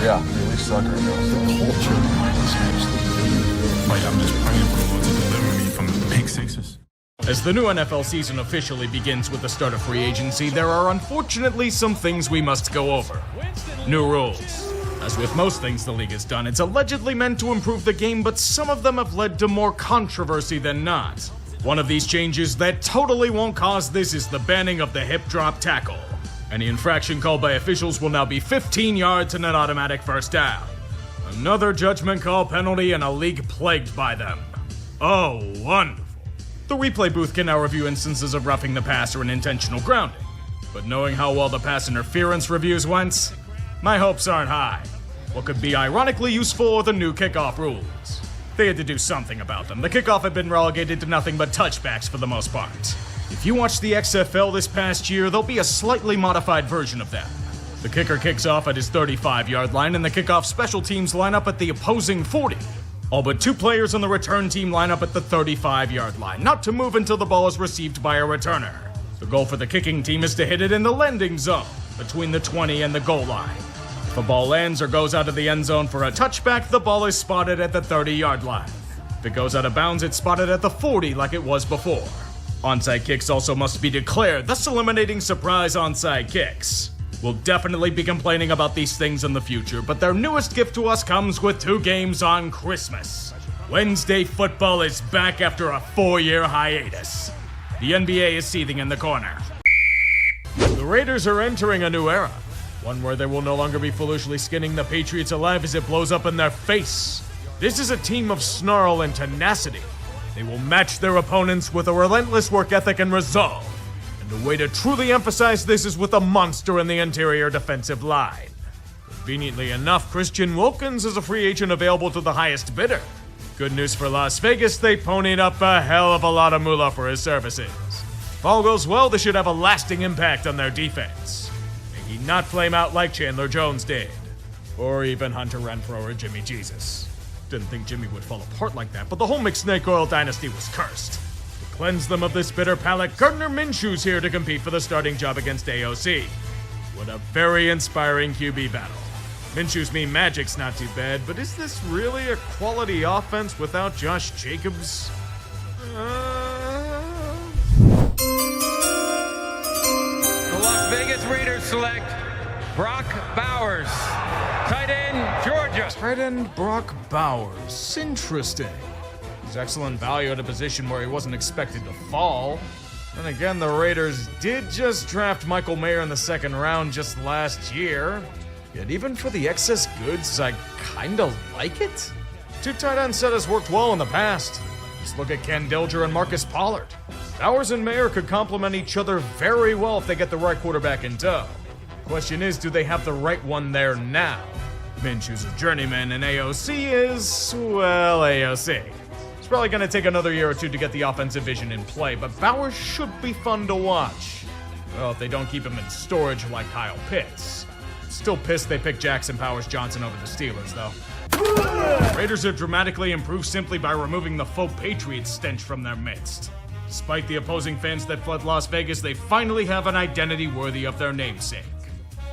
Yeah, we suck right now. The culture is actually like, I'm just praying for the Lord to deliver me from the pick sixes. As the new NFL season officially begins with the start of free agency, there are unfortunately some things we must go over. New rules. As with most things the league has done, it's allegedly meant to improve the game, but some of them have led to more controversy than not. One of these changes that totally won't cause this is the banning of the hip drop tackle. Any infraction called by officials will now be 15 yards and an automatic first down. Another judgment call penalty and a league plagued by them. Oh, wonderful. The replay booth can now review instances of roughing the passer and intentional grounding. But knowing how well the pass interference reviews went, my hopes aren't high. What could be ironically useful are the new kickoff rules. They had to do something about them. The kickoff had been relegated to nothing but touchbacks for the most part. If you watch the XFL this past year, there'll be a slightly modified version of them. The kicker kicks off at his 35-yard line, and the kickoff special teams line up at the opposing 40. All but two players on the return team line up at the 35-yard line, not to move until the ball is received by a returner. The goal for the kicking team is to hit it in the landing zone, between the 20 and the goal line. If a ball lands or goes out of the end zone for a touchback, the ball is spotted at the 30-yard line. If it goes out of bounds, it's spotted at the 40 like it was before. Onside kicks also must be declared, thus eliminating surprise onside kicks. We'll definitely be complaining about these things in the future, but their newest gift to us comes with 2 games on Christmas. Wednesday football is back after a 4-year hiatus. The NBA is seething in the corner. The Raiders are entering a new era, one where they will no longer be foolishly skinning the Patriots alive as it blows up in their face. This is a team of snarl and tenacity. They will match their opponents with a relentless work ethic and resolve. And the way to truly emphasize this is with a monster in the interior defensive line. Conveniently enough, Christian Wilkins is a free agent available to the highest bidder. Good news for Las Vegas, they ponied up a hell of a lot of moolah for his services. If all goes well, this should have a lasting impact on their defense. May he not flame out like Chandler Jones did. Or even Hunter Renfrow or Jimmy Jesus. Didn't think Jimmy would fall apart like that, but the whole McSnake Oil dynasty was cursed. To cleanse them of this bitter palate, Gardner Minshew's here to compete for the starting job against AOC. What a very inspiring QB battle. Minshew's mean magic's not too bad, but is this really a quality offense without Josh Jacobs? The Las Vegas Raiders select Brock Bowers, tight end, Georgia. Tight end Brock Bowers. Interesting. He's excellent value at a position where he wasn't expected to fall. Then again, the Raiders did just draft Michael Mayer in the 2nd round just last year. Yet even for the excess goods, I kinda like it. 2 tight end set has worked well in the past. Just look at Ken Dilger and Marcus Pollard. Bowers and Mayer could complement each other very well if they get the right quarterback in tow. Question is, do they have the right one there now? Minshew's a journeyman, and AOC is, well, AOC. It's probably going to take another year or 2 to get the offensive vision in play, but Bowers should be fun to watch. Well, if they don't keep him in storage like Kyle Pitts. Still pissed they picked Jackson Powers-Johnson over the Steelers, though. Raiders have dramatically improved simply by removing the faux Patriots stench from their midst. Despite the opposing fans that fled Las Vegas, they finally have an identity worthy of their namesake.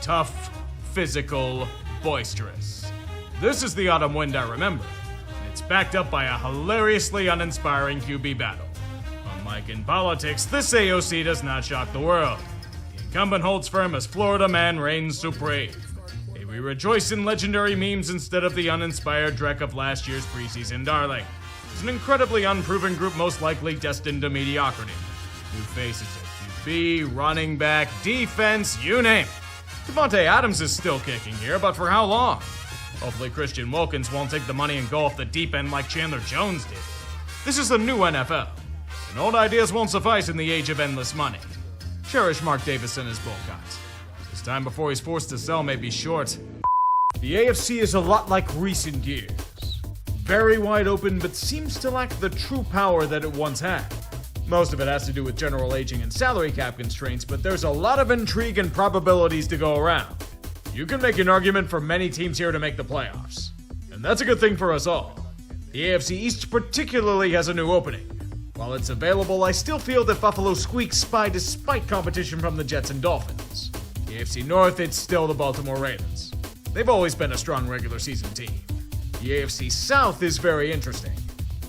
Tough, physical, boisterous. This is the autumn wind I remember, and it's backed up by a hilariously uninspiring QB battle. Unlike in politics, this AOC does not shock the world. The incumbent holds firm as Florida man reigns supreme. May we rejoice in legendary memes instead of the uninspired dreck of last year's preseason darling. It's an incredibly unproven group most likely destined to mediocrity. New faces at QB, running back, defense, you name it. Devontae Adams is still kicking here, but for how long? Hopefully Christian Wilkins won't take the money and go off the deep end like Chandler Jones did. This is the new NFL, and old ideas won't suffice in the age of endless money. Cherish Mark Davis and his bull cut. His time before he's forced to sell may be short. The AFC is a lot like recent years. Very wide open, but seems to lack the true power that it once had. Most of it has to do with general aging and salary cap constraints, but there's a lot of intrigue and probabilities to go around. You can make an argument for many teams here to make the playoffs. And that's a good thing for us all. The AFC East particularly has a new opening. While it's available, I still feel that Buffalo squeaks by despite competition from the Jets and Dolphins. The AFC North, it's still the Baltimore Ravens. They've always been a strong regular season team. The AFC South is very interesting.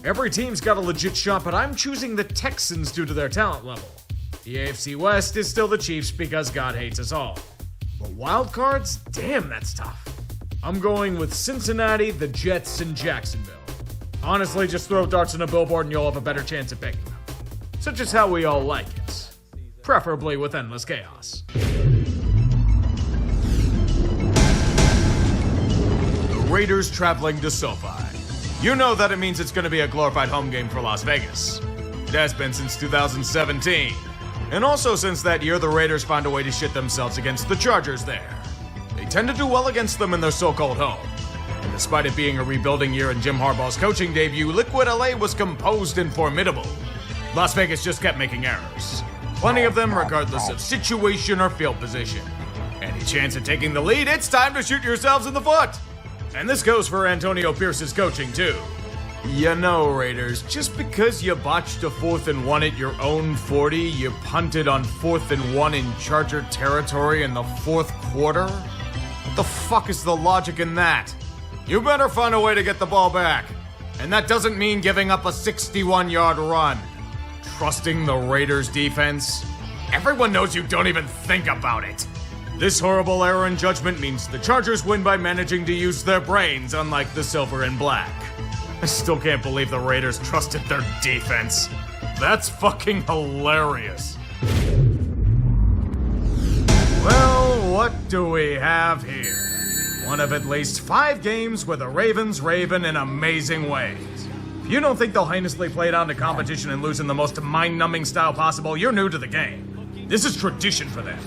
Every team's got a legit shot, but I'm choosing the Texans due to their talent level. The AFC West is still the Chiefs because God hates us all. But wild cards? Damn, that's tough. I'm going with Cincinnati, the Jets, and Jacksonville. Honestly, just throw darts on a billboard and you'll have a better chance at picking them. Such is how we all like it. Preferably with endless chaos. The Raiders traveling to SoFi. You know that it means it's going to be a glorified home game for Las Vegas. It has been since 2017. And also since that year, the Raiders found a way to shit themselves against the Chargers there. They tend to do well against them in their so-called home. And despite it being a rebuilding year in Jim Harbaugh's coaching debut, Liquid LA was composed and formidable. Las Vegas just kept making errors. Plenty of them regardless of situation or field position. Any chance at taking the lead, it's time to shoot yourselves in the foot! And this goes for Antonio Pierce's coaching too. You know, Raiders, just because you botched a 4th and 1 at your own 40, you punted on 4th and 1 in Charger territory in the 4th quarter? What the fuck is the logic in that? You better find a way to get the ball back. And that doesn't mean giving up a 61-yard run. Trusting the Raiders defense? Everyone knows you don't even think about it. This horrible error in judgment means the Chargers win by managing to use their brains, unlike the silver and black. I still can't believe the Raiders trusted their defense. That's fucking hilarious. Well, what do we have here? One of at least 5 games where the Ravens raven in amazing ways. If you don't think they'll heinously play down to competition and lose in the most mind-numbing style possible, you're new to the game. This is tradition for them.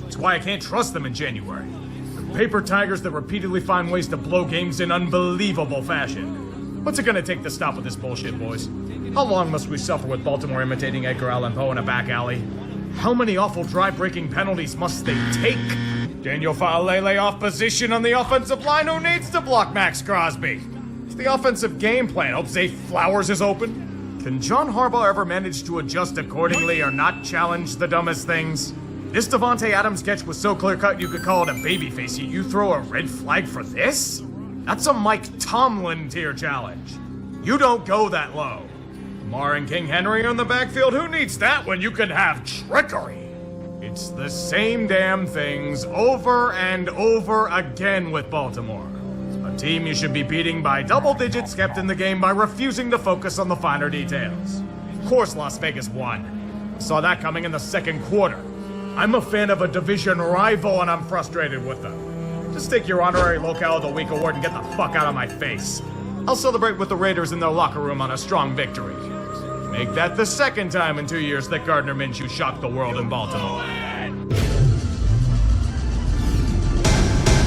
That's why I can't trust them in January. They're paper tigers that repeatedly find ways to blow games in unbelievable fashion. What's it gonna take to stop with this bullshit, boys? How long must we suffer with Baltimore imitating Edgar Allan Poe in a back alley? How many awful drive-breaking penalties must they take? Daniel Faalele off position on the offensive line. Who needs to block Max Crosby? It's the offensive game plan. Hope Zay Flowers is open. Can John Harbaugh ever manage to adjust accordingly or not challenge the dumbest things? This Davante Adams catch was so clear-cut you could call it a babyface. You throw a red flag for this? That's a Mike Tomlin tier challenge. You don't go that low. Lamar and King Henry on the backfield. Who needs that when you can have trickery? It's the same damn things over and over again with Baltimore. A team you should be beating by double digits, kept in the game by refusing to focus on the finer details. Of course Las Vegas won. I saw that coming in the second quarter. I'm a fan of a division rival and I'm frustrated with them. Just take your honorary Locale of the Week award and get the fuck out of my face. I'll celebrate with the Raiders in their locker room on a strong victory. Make that the second time in 2 years that Gardner Minshew shocked the world in Baltimore.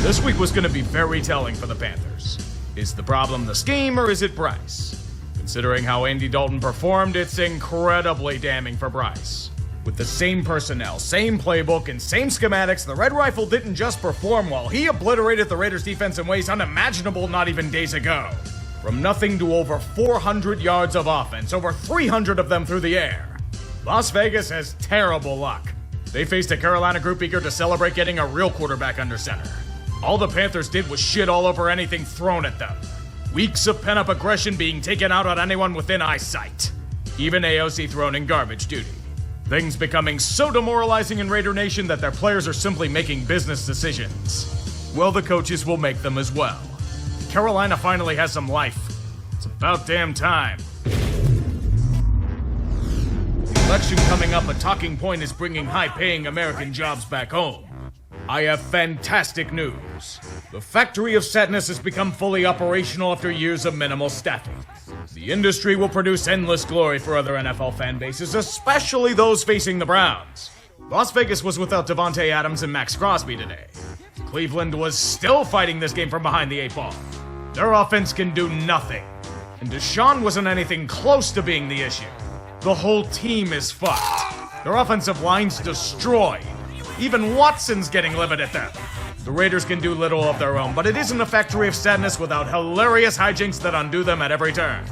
This week was going to be very telling for the Panthers. Is the problem the scheme or is it Bryce? Considering how Andy Dalton performed, it's incredibly damning for Bryce. With the same personnel, same playbook, and same schematics, the Red Rifle didn't just perform well, he obliterated the Raiders' defense in ways unimaginable not even days ago. From nothing to over 400 yards of offense, over 300 of them through the air. Las Vegas has terrible luck. They faced a Carolina group eager to celebrate getting a real quarterback under center. All the Panthers did was shit all over anything thrown at them. Weeks of pent-up aggression being taken out on anyone within eyesight. Even AOC thrown in garbage duty. Things becoming so demoralizing in Raider Nation that their players are simply making business decisions. Well, the coaches will make them as well. Carolina finally has some life. It's about damn time. The election coming up, a talking point is bringing high-paying American jobs back home. I have fantastic news. The Factory of Sadness has become fully operational after years of minimal staffing. The industry will produce endless glory for other NFL fan bases, especially those facing the Browns. Las Vegas was without Davante Adams and Max Crosby today. Cleveland was still fighting this game from behind the 8 ball. Their offense can do nothing. And Deshaun wasn't anything close to being the issue. The whole team is fucked. Their offensive line's destroyed. Even Watson's getting livid at them. The Raiders can do little of their own, but it isn't a Factory of Sadness without hilarious hijinks that undo them at every turn.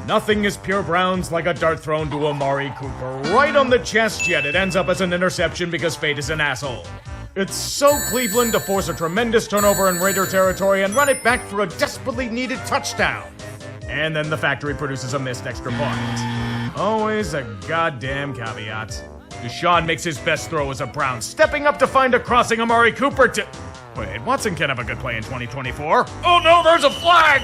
Nothing is pure Browns like a dart thrown to Amari Cooper right on the chest, yet it ends up as an interception because fate is an asshole. It's so Cleveland to force a tremendous turnover in Raider territory and run it back for a desperately needed touchdown. And then the factory produces a missed extra point. Always a goddamn caveat. Deshaun makes his best throw as a Brown, stepping up to find a crossing Amari Cooper to... Wait, Watson can have a good play in 2024. Oh no, there's a flag!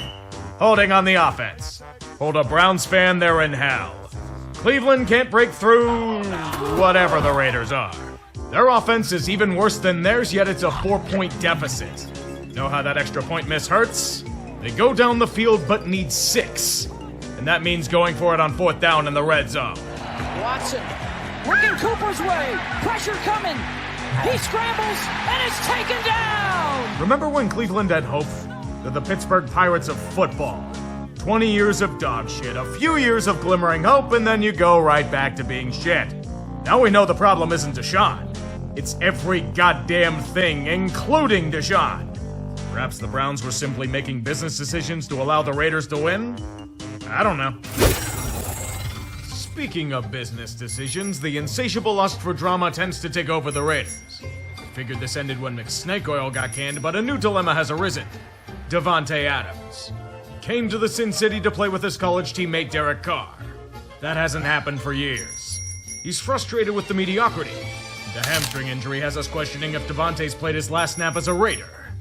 Holding on the offense. Hold a Browns fan, they're in hell. Cleveland can't break through whatever the Raiders are. Their offense is even worse than theirs, yet it's a 4-point deficit. Know how that extra point miss hurts? They go down the field but need 6. And that means going for it on 4th down in the red zone. Watson, working Cooper's way, pressure coming. He scrambles and is taken down! Remember when Cleveland had hope? They're the Pittsburgh Pirates of football. 20 years of dog shit, a few years of glimmering hope, and then you go right back to being shit. Now we know the problem isn't Deshaun. It's every goddamn thing, including Deshaun. Perhaps the Browns were simply making business decisions to allow the Raiders to win? I don't know. Speaking of business decisions, the insatiable lust for drama tends to take over the Raiders. I figured this ended when McSnake Oil got canned, but a new dilemma has arisen. Davante Adams came to the Sin City to play with his college teammate Derek Carr. That hasn't happened for years. He's frustrated with the mediocrity. The hamstring injury has us questioning if Davante's played his last snap as a Raider.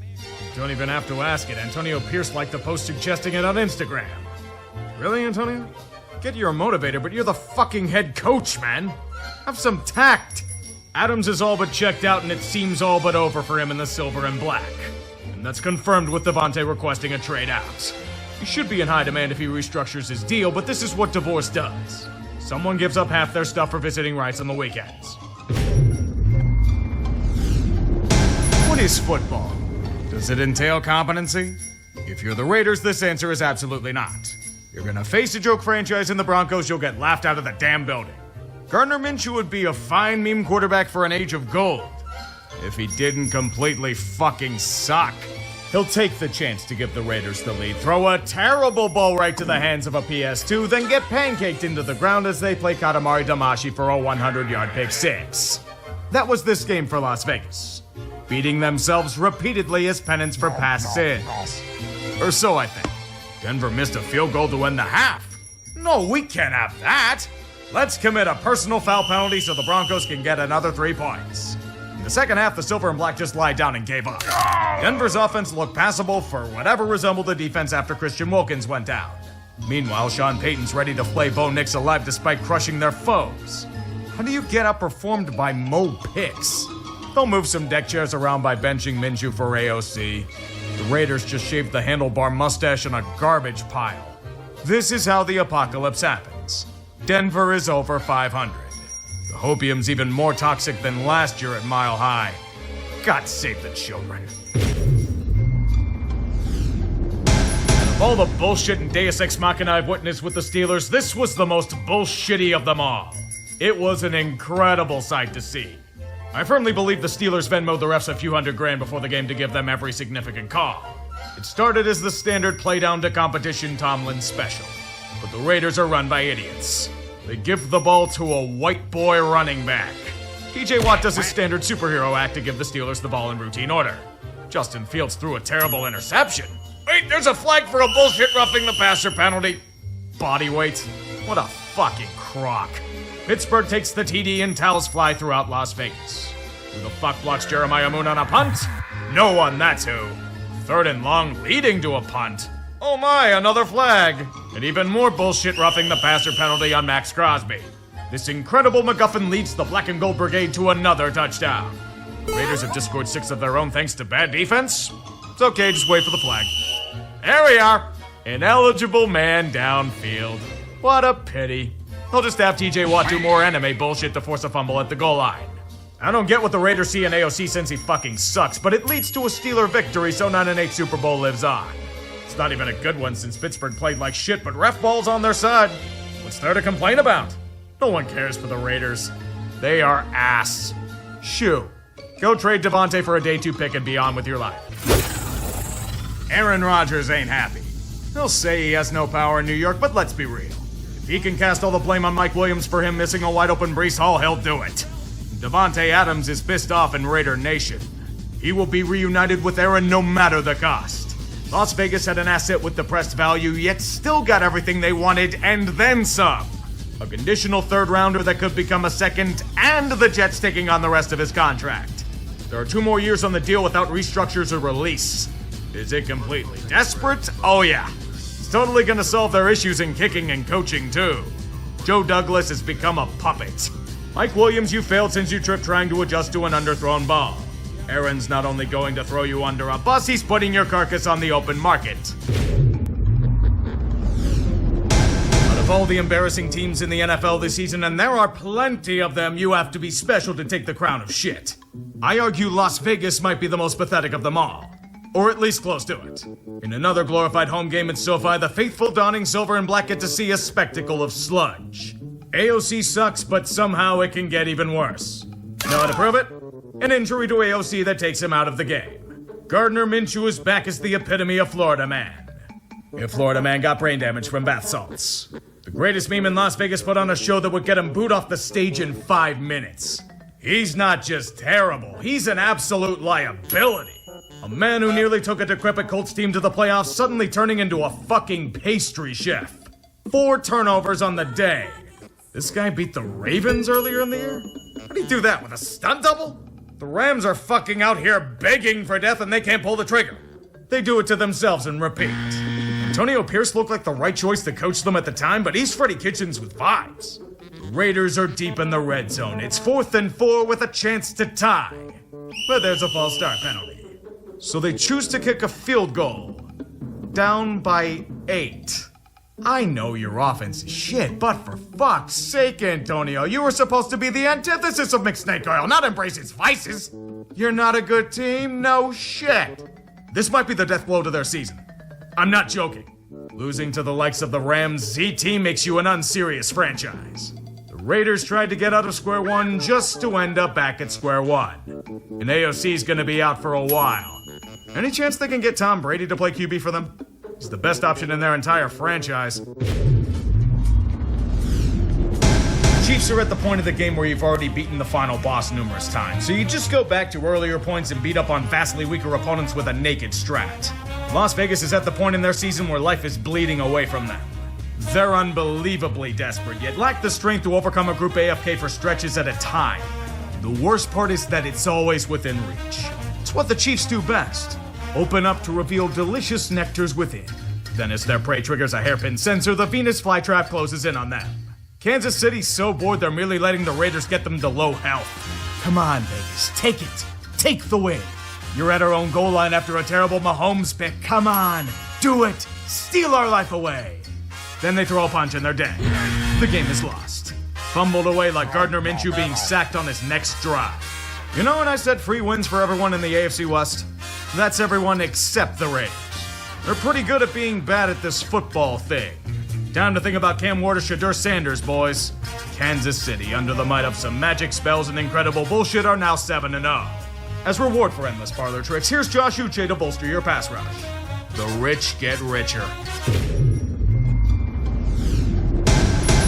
Don't even have to ask it. Antonio Pierce liked to post suggesting it on Instagram. Really, Antonio? Get your motivator, but you're the fucking head coach, man. Have some tact. Adams is all but checked out, and it seems all but over for him in the silver and black. And that's confirmed with Davante requesting a trade out. He should be in high demand if he restructures his deal, but this is what divorce does. Someone gives up half their stuff for visiting rights on the weekends. What is football? Does it entail competency? If you're the Raiders, this answer is absolutely not. You're gonna face a joke franchise in the Broncos, you'll get laughed out of the damn building. Gardner Minshew would be a fine meme quarterback for an age of gold. If he didn't completely fucking suck. He'll take the chance to give the Raiders the lead, throw a terrible ball right to the hands of a PS2, then get pancaked into the ground as they play Katamari Damashi for a 100-yard pick six. That was this game for Las Vegas. Beating themselves repeatedly as penance for past sins. Or so I think. Denver missed a field goal to end the half. No, we can't have that. Let's commit a personal foul penalty so the Broncos can get another 3 points. In the second half, the Silver and Black just lied down and gave up. Denver's offense looked passable for whatever resembled the defense after Christian Wilkins went down. Meanwhile, Sean Payton's ready to flay Bo Nix alive despite crushing their foes. How do you get outperformed by Mo Picks? They'll move some deck chairs around by benching Minshew for AOC. The Raiders just shaved the handlebar mustache in a garbage pile. This is how the apocalypse happens. Denver is over 500. The hopium's even more toxic than last year at Mile High. God save the children. Of all the bullshit and Deus Ex Machina I've witnessed with the Steelers, this was the most bullshitty of them all. It was an incredible sight to see. I firmly believe the Steelers Venmo'd the refs a few $100,000 before the game to give them every significant call. It started as the standard play-down to competition Tomlin special. But the Raiders are run by idiots. They give the ball to a white boy running back. TJ Watt does his standard superhero act to give the Steelers the ball in routine order. Justin Fields threw a terrible interception. Wait, there's a flag for a bullshit roughing the passer penalty. Body weight. What a fucking crock. Pittsburgh takes the TD and towels fly throughout Las Vegas. Who the fuck blocks Jeremiah Moon on a punt? No one, that's who. 3rd and long, leading to a punt. Oh my, another flag. And even more bullshit roughing the passer penalty on Max Crosby. This incredible MacGuffin leads the Black and Gold Brigade to another touchdown. The Raiders have just scored 6 of their own thanks to bad defense. It's okay, just wait for the flag. There we are. Ineligible man downfield. What a pity. They'll just have TJ Watt do more anime bullshit to force a fumble at the goal line. I don't get what the Raiders see in AOC since he fucking sucks, but it leads to a Steeler victory, so 9-8 Super Bowl lives on. It's not even a good one since Pittsburgh played like shit, but ref ball's on their side. What's there to complain about? No one cares for the Raiders. They are ass. Shoo. Go trade Davante for a day 2 pick and be on with your life. Aaron Rodgers ain't happy. They'll say he has no power in New York, but let's be real. If he can cast all the blame on Mike Williams for him missing a wide-open Breece Hall, he'll do it. Devontae Adams is pissed off in Raider Nation. He will be reunited with Aaron no matter the cost. Las Vegas had an asset with depressed value, yet still got everything they wanted and then some. A conditional third-rounder that could become a second, and the Jets taking on the rest of his contract. There are 2 more years on the deal without restructures or release. Is it completely desperate? Oh yeah. It's totally gonna solve their issues in kicking and coaching too. Joe Douglas has become a puppet. Mike Williams, you failed since you tripped trying to adjust to an underthrown ball. Aaron's not only going to throw you under a bus, he's putting your carcass on the open market. Out of all the embarrassing teams in the NFL this season, and there are plenty of them, you have to be special to take the crown of shit. I argue Las Vegas might be the most pathetic of them all. Or at least close to it. In another glorified home game at SoFi, the faithful donning silver and black get to see a spectacle of sludge. AOC sucks, but somehow it can get even worse. Know how to prove it? An injury to AOC that takes him out of the game. Gardner Minshew is back as the epitome of Florida man. If Florida man got brain damage from bath salts. The greatest meme in Las Vegas put on a show that would get him booed off the stage in 5 minutes. He's not just terrible, he's an absolute liability. A man who nearly took a decrepit Colts team to the playoffs suddenly turning into a fucking pastry chef. 4 turnovers on the day. This guy beat the Ravens earlier in the year? How did he do that, with a stunt double? The Rams are fucking out here begging for death and they can't pull the trigger. They do it to themselves and repeat. Antonio Pierce looked like the right choice to coach them at the time, but he's Freddie Kitchens with vibes. The Raiders are deep in the red zone. It's 4th and 4 with a chance to tie. But there's a false start penalty. So they choose to kick a field goal. Down by 8. I know your offense is shit, but for fuck's sake, Antonio, you were supposed to be the antithesis of McSnake Oil, not embrace its vices. You're not a good team? No shit. This might be the death blow to their season. I'm not joking. Losing to the likes of the Rams Z-Team makes you an unserious franchise. The Raiders tried to get out of square one just to end up back at square one. And AOC's gonna be out for a while. Any chance they can get Tom Brady to play QB for them? He's the best option in their entire franchise. Chiefs are at the point of the game where you've already beaten the final boss numerous times, so you just go back to earlier points and beat up on vastly weaker opponents with a naked strat. Las Vegas is at the point in their season where life is bleeding away from them. They're unbelievably desperate, yet lack the strength to overcome a group AFK for stretches at a time. The worst part is that it's always within reach. It's what the Chiefs do best. Open up to reveal delicious nectars within. Then as their prey triggers a hairpin sensor, the Venus flytrap closes in on them. Kansas City's so bored they're merely letting the Raiders get them to low health. Come on, Vegas, take it. Take the win. You're at our own goal line after a terrible Mahomes pick. Come on, do it. Steal our life away. Then they throw a punch and they're dead. The game is lost. Fumbled away like Gardner Minshew being sacked on his next drive. You know when I said free wins for everyone in the AFC West? That's everyone except the Raiders. They're pretty good at being bad at this football thing. Time to think about Cam Ward or Shadur Sanders, boys. Kansas City, under the might of some magic spells and incredible bullshit, are now 7-0. As reward for endless parlor tricks, here's Josh Uche to bolster your pass rush. The rich get richer.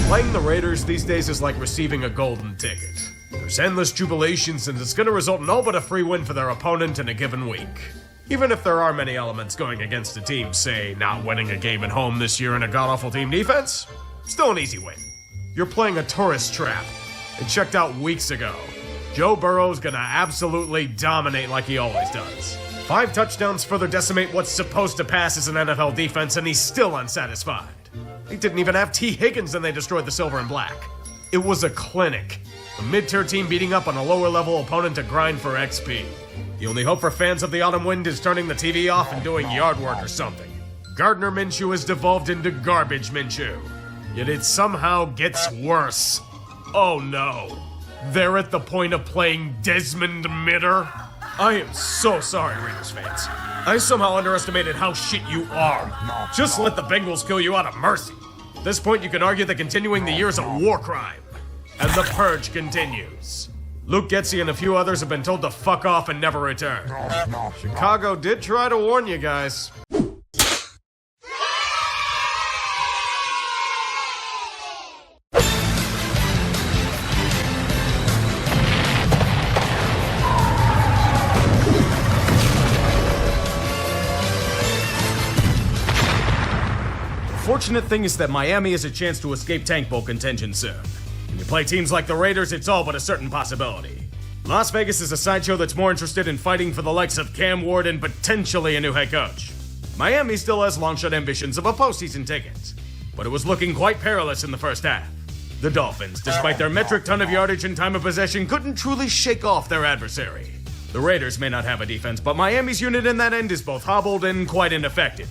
Playing the Raiders these days is like receiving a golden ticket. There's endless jubilation since it's going to result in all but a free win for their opponent in a given week. Even if there are many elements going against a team, say, not winning a game at home this year in a god-awful team defense, still an easy win. You're playing a tourist trap. It checked out weeks ago. Joe Burrow's gonna absolutely dominate like he always does. 5 touchdowns further decimate what's supposed to pass as an NFL defense, and he's still unsatisfied. He didn't even have T. Higgins and they destroyed the silver and black. It was a clinic. A mid-tier team beating up on a lower-level opponent to grind for XP. The only hope for fans of the autumn wind is turning the TV off and doing yard work or something. Gardner Minshew has devolved into garbage Minshew. Yet it somehow gets worse. Oh no. They're at the point of playing Desmond Mitter? I am so sorry, Raiders fans. I somehow underestimated how shit you are. Just let the Bengals kill you out of mercy. At this point, you can argue that continuing the year is a war crime. And the purge continues. Luke Getsy and a few others have been told to fuck off and never return. Chicago did try to warn you guys. fortunate thing is that Miami has a chance to escape Tank Bowl contention soon. When you play teams like the Raiders, it's all but a certain possibility. Las Vegas is a sideshow that's more interested in fighting for the likes of Cam Ward and potentially a new head coach. Miami still has long-shot ambitions of a postseason ticket, but it was looking quite perilous in the first half. The Dolphins, despite their metric ton of yardage and time of possession, couldn't truly shake off their adversary. The Raiders may not have a defense, but Miami's unit in that end is both hobbled and quite ineffective.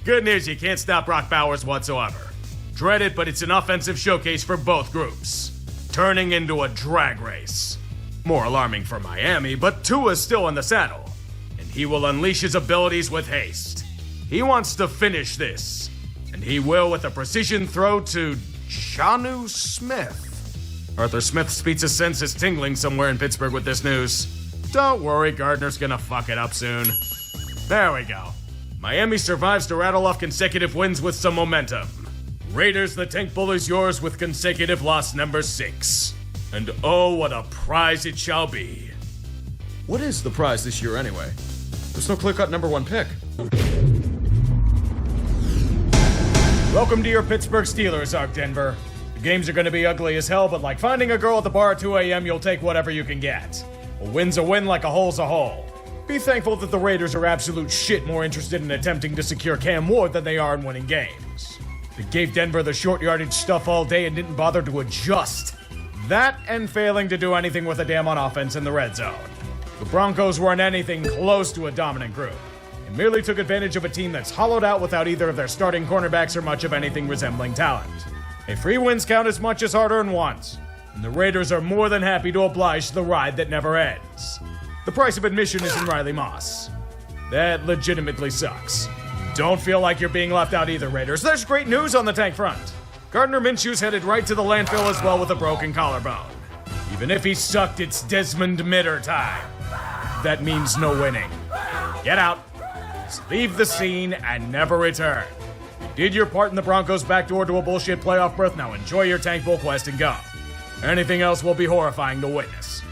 Good news, you can't stop Brock Bowers whatsoever. Dread it, but it's an offensive showcase for both groups, turning into a drag race. More alarming for Miami, but Tua's still in the saddle, and he will unleash his abilities with haste. He wants to finish this, and he will with a precision throw to Jonnu Smith. Arthur Smith's pizza sense is tingling somewhere in Pittsburgh with this news. Don't worry, Gardner's gonna fuck it up soon. There we go. Miami survives to rattle off consecutive wins with some momentum. Raiders, the Tank Bowl is yours with consecutive loss number 6. And oh, what a prize it shall be. What is the prize this year anyway? There's no clear-cut number 1 pick. Welcome to your Pittsburgh Steelers arc, Denver. The games are going to be ugly as hell, but like finding a girl at the bar at 2 a.m., you'll take whatever you can get. A win's a win like a hole's a hole. Be thankful that the Raiders are absolute shit more interested in attempting to secure Cam Ward than they are in winning games. They gave Denver the short yardage stuff all day and didn't bother to adjust. That and failing to do anything with a damn on offense in the red zone. The Broncos weren't anything close to a dominant group, and merely took advantage of a team that's hollowed out without either of their starting cornerbacks or much of anything resembling talent. A free wins count as much as hard-earned ones, and the Raiders are more than happy to oblige the ride that never ends. The price of admission is in Riley Moss. That legitimately sucks. Don't feel like you're being left out either, Raiders. There's great news on the tank front. Gardner Minshew's headed right to the landfill as well with a broken collarbone. Even if he sucked, it's Desmond Mitter time. That means no winning. Get out. Just leave the scene and never return. You did your part in the Broncos' backdoor to a bullshit playoff berth. Now enjoy your Tank Bowl quest and go. Anything else will be horrifying to witness.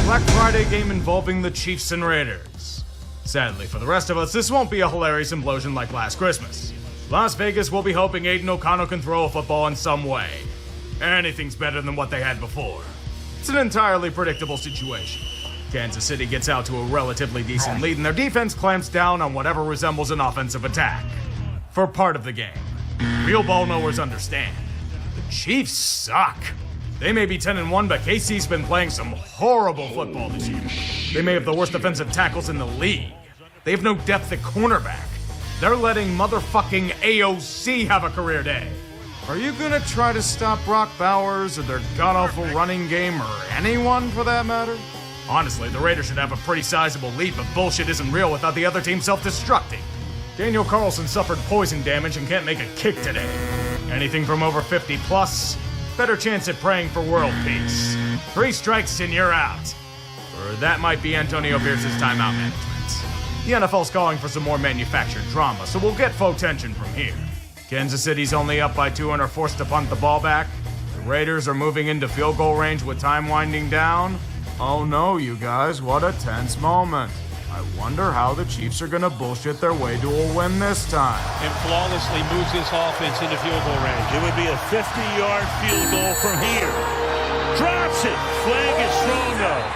Black Friday game involving the Chiefs and Raiders. Sadly for the rest of us, this won't be a hilarious implosion like last Christmas. Las Vegas will be hoping Aiden O'Connell can throw a football in some way. Anything's better than what they had before. It's an entirely predictable situation. Kansas City gets out to a relatively decent lead and their defense clamps down on whatever resembles an offensive attack. For part of the game. Real ball knowers understand. The Chiefs suck. They may be 10-1, but KC's been playing some horrible football this year. They may have the worst defensive tackles in the league. They have no depth at cornerback. They're letting motherfucking AOC have a career day. Are you gonna try to stop Brock Bowers or their god-awful running game or anyone for that matter? Honestly, the Raiders should have a pretty sizable lead, but bullshit isn't real without the other team self-destructing. Daniel Carlson suffered poison damage and can't make a kick today. Anything from over 50 plus, better chance at praying for world peace. 3 strikes and you're out. Or that might be Antonio Pierce's timeout management. The NFL's calling for some more manufactured drama, so we'll get faux tension from here. Kansas City's only up by 2 and are forced to punt the ball back. The Raiders are moving into field goal range with time winding down. Oh no, you guys, what a tense moment. I wonder how the Chiefs are gonna bullshit their way to a win this time. And flawlessly moves this offense into field goal range. It would be a 50-yard field goal from here. Drops it. Flag is thrown though.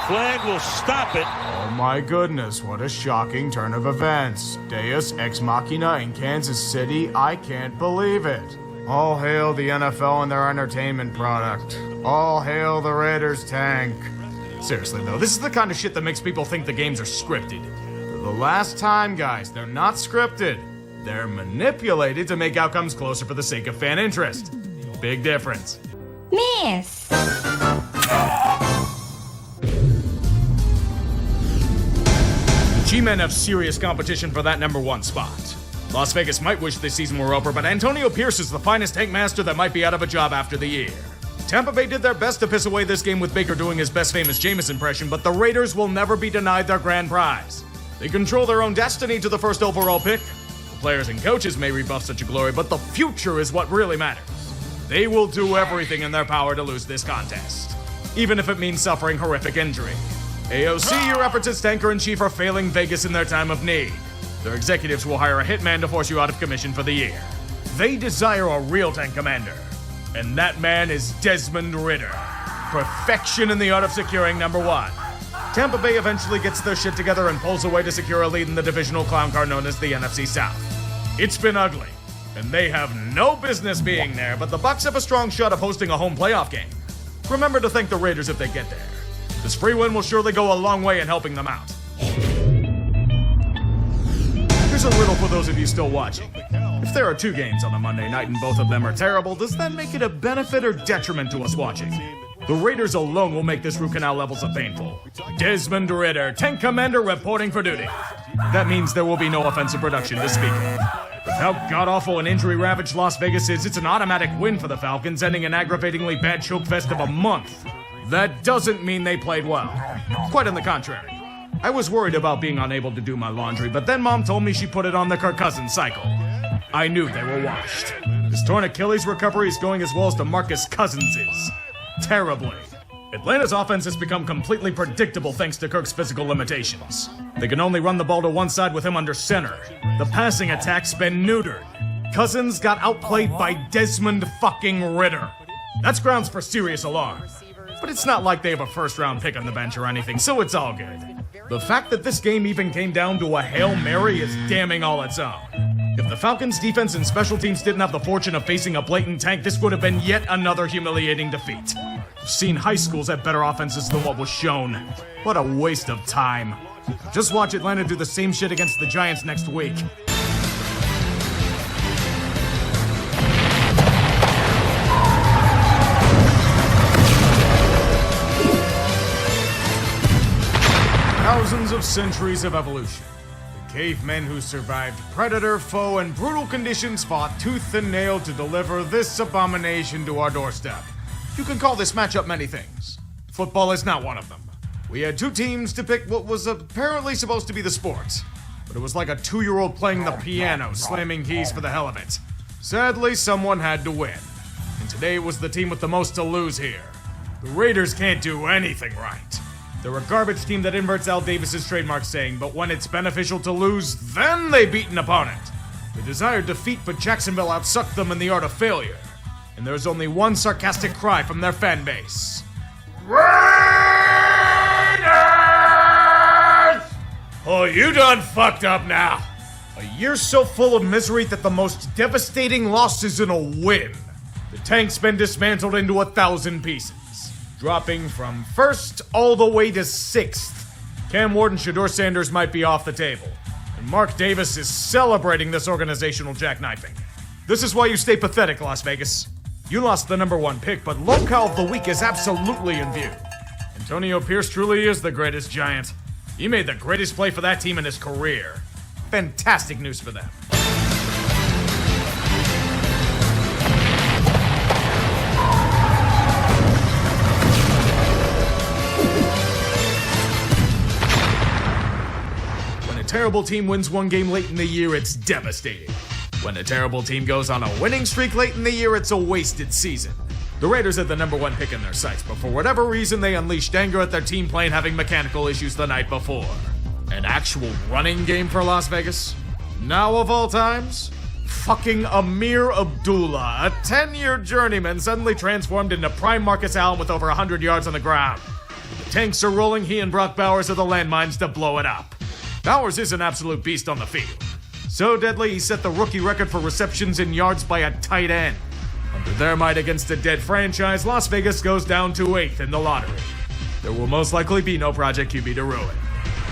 Flag will stop it. Oh my goodness, what a shocking turn of events. Deus Ex Machina in Kansas City, I can't believe it. All hail the NFL and their entertainment product. All hail the Raiders tank. Seriously though, this is the kind of shit that makes people think the games are scripted. For the last time, guys, they're not scripted. They're manipulated to make outcomes closer for the sake of fan interest. Big difference. Miss. G-Men have serious competition for that number 1 spot. Las Vegas might wish this season were over, but Antonio Pierce is the finest tank master that might be out of a job after the year. Tampa Bay did their best to piss away this game with Baker doing his best famous Jameis impression, but the Raiders will never be denied their grand prize. They control their own destiny to the first overall pick. The players and coaches may rebuff such a glory, but the future is what really matters. They will do everything in their power to lose this contest, even if it means suffering horrific injury. AOC, your efforts as tanker-in-chief are failing Vegas in their time of need. Their executives will hire a hitman to force you out of commission for the year. They desire a real tank commander, and that man is Desmond Ridder. Perfection in the art of securing number one. Tampa Bay eventually gets their shit together and pulls away to secure a lead in the divisional clown car known as the NFC South. It's been ugly, and they have no business being there, but the Bucs have a strong shot of hosting a home playoff game. Remember to thank the Raiders if they get there. This free win will surely go a long way in helping them out. Here's a riddle for those of you still watching. If there are 2 games on a Monday night and both of them are terrible, does that make it a benefit or detriment to us watching? The Raiders alone will make this root canal levels of painful. Desmond Ridder, tank commander reporting for duty. That means there will be no offensive production to speak of. With how god-awful and injury-ravaged Las Vegas is, it's an automatic win for the Falcons, ending an aggravatingly bad choke fest of a month. That doesn't mean they played well. Quite on the contrary. I was worried about being unable to do my laundry, but then Mom told me she put it on the Kirk Cousins cycle. I knew they were washed. His torn Achilles recovery is going as well as DeMarcus Cousins is. Terribly. Atlanta's offense has become completely predictable thanks to Kirk's physical limitations. They can only run the ball to one side with him under center. The passing attack's been neutered. Cousins got outplayed by Desmond fucking Ridder. That's grounds for serious alarm. But it's not like they have a first-round pick on the bench or anything, so it's all good. The fact that this game even came down to a Hail Mary is damning all its own. If the Falcons' defense and special teams didn't have the fortune of facing a blatant tank, this would have been yet another humiliating defeat. I've seen high schools have better offenses than what was shown. What a waste of time. Just watch Atlanta do the same shit against the Giants next week. Thousands of centuries of evolution. The cavemen who survived predator, foe, and brutal conditions fought tooth and nail to deliver this abomination to our doorstep. You can call this matchup many things. Football is not one of them. We had 2 teams to pick what was apparently supposed to be the sport, but it was like a 2-year-old playing the piano, slamming keys for the hell of it. Sadly, someone had to win, and today it was the team with the most to lose here. The Raiders can't do anything right. They're a garbage team that inverts Al Davis's trademark saying, but when it's beneficial to lose, then they beat an opponent. The desired defeat put Jacksonville outsucked them in the art of failure. And there's only one sarcastic cry from their fan base. Raiders! Oh, you done fucked up now. A year so full of misery that the most devastating loss is in a win. The tank's been dismantled into 1,000 pieces. Dropping from 1st all the way to 6th. Cam Ward and Shedeur Sanders might be off the table. And Mark Davis is celebrating this organizational jackknifing. This is why you stay pathetic, Las Vegas. You lost the number 1 pick, but locale of the week is absolutely in view. Antonio Pierce truly is the greatest Giant. He made the greatest play for that team in his career. Fantastic news for them. When a terrible team wins one game late in the year, it's devastating. When a terrible team goes on a winning streak late in the year, it's a wasted season. The Raiders had the number 1 pick in their sights, but for whatever reason, they unleashed anger at their team plane having mechanical issues the night before. An actual running game for Las Vegas? Now of all times? Fucking Amir Abdullah, a 10-year journeyman suddenly transformed into prime Marcus Allen with over 100 yards on the ground. The tanks are rolling, he and Brock Bowers are the landmines to blow it up. Bowers is an absolute beast on the field. So deadly, he set the rookie record for receptions and yards by a tight end. Under their might against a dead franchise, Las Vegas goes down to 8th in the lottery. There will most likely be no Project QB to ruin.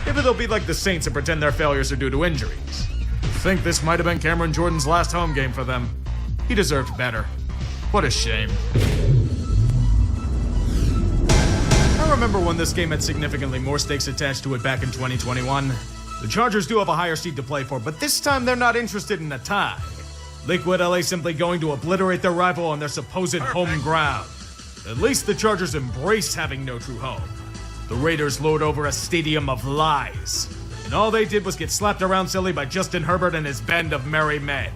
Maybe they'll be like the Saints and pretend their failures are due to injuries. I think this might have been Cameron Jordan's last home game for them. He deserved better. What a shame. I remember when this game had significantly more stakes attached to it back in 2021. The Chargers do have a higher seed to play for, but this time they're not interested in a tie. Lakewood LA simply going to obliterate their rival on their supposed home ground. At least the Chargers embrace having no true home. The Raiders lord over a stadium of lies. And all they did was get slapped around silly by Justin Herbert and his band of merry men.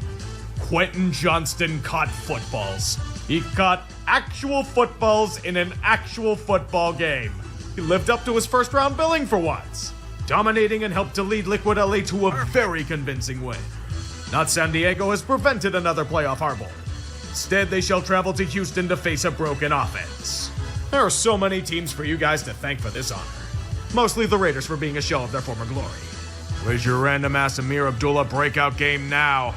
Quentin Johnston caught footballs. He caught actual footballs in an actual football game. He lived up to his first round billing for once. dominating and helped to lead Liquid LA to a very convincing win. Not San Diego has prevented another playoff harbor. Instead, they shall travel to Houston to face a broken offense. There are so many teams for you guys to thank for this honor. Mostly the Raiders for being a show of their former glory. Where's your random ass Amir Abdullah breakout game now?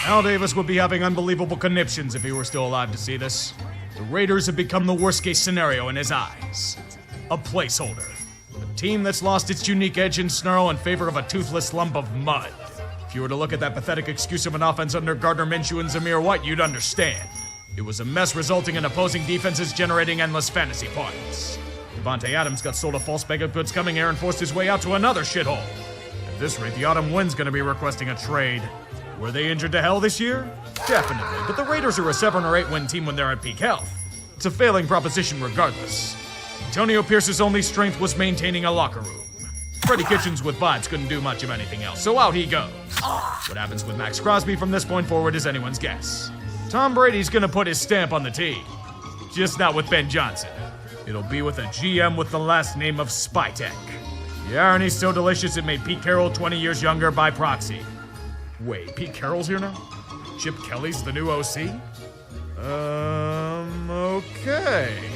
Al Davis would be having unbelievable conniptions if he were still alive to see this. The Raiders have become the worst case scenario in his eyes. A placeholder. A team that's lost its unique edge and snarl in favor of a toothless lump of mud. If you were to look at that pathetic excuse of an offense under Gardner Minshew and Zamir White, you'd understand. It was a mess resulting in opposing defenses generating endless fantasy points. Devontae Adams got sold a false bag of goods coming here and forced his way out to another shithole. At this rate, the Autumn Wind's gonna be requesting a trade. Were they injured to hell this year? Definitely, but the Raiders are a 7 or 8 win team when they're at peak health. It's a failing proposition regardless. Antonio Pierce's only strength was maintaining a locker room. Freddie Kitchens with vibes couldn't do much of anything else, so out he goes. What happens with Max Crosby from this point forward is anyone's guess. Tom Brady's gonna put his stamp on the team. Just not with Ben Johnson. It'll be with a GM with the last name of Spytek. The irony's so delicious it made Pete Carroll 20 years younger by proxy. Wait, Pete Carroll's here now? Chip Kelly's the new OC? Okay.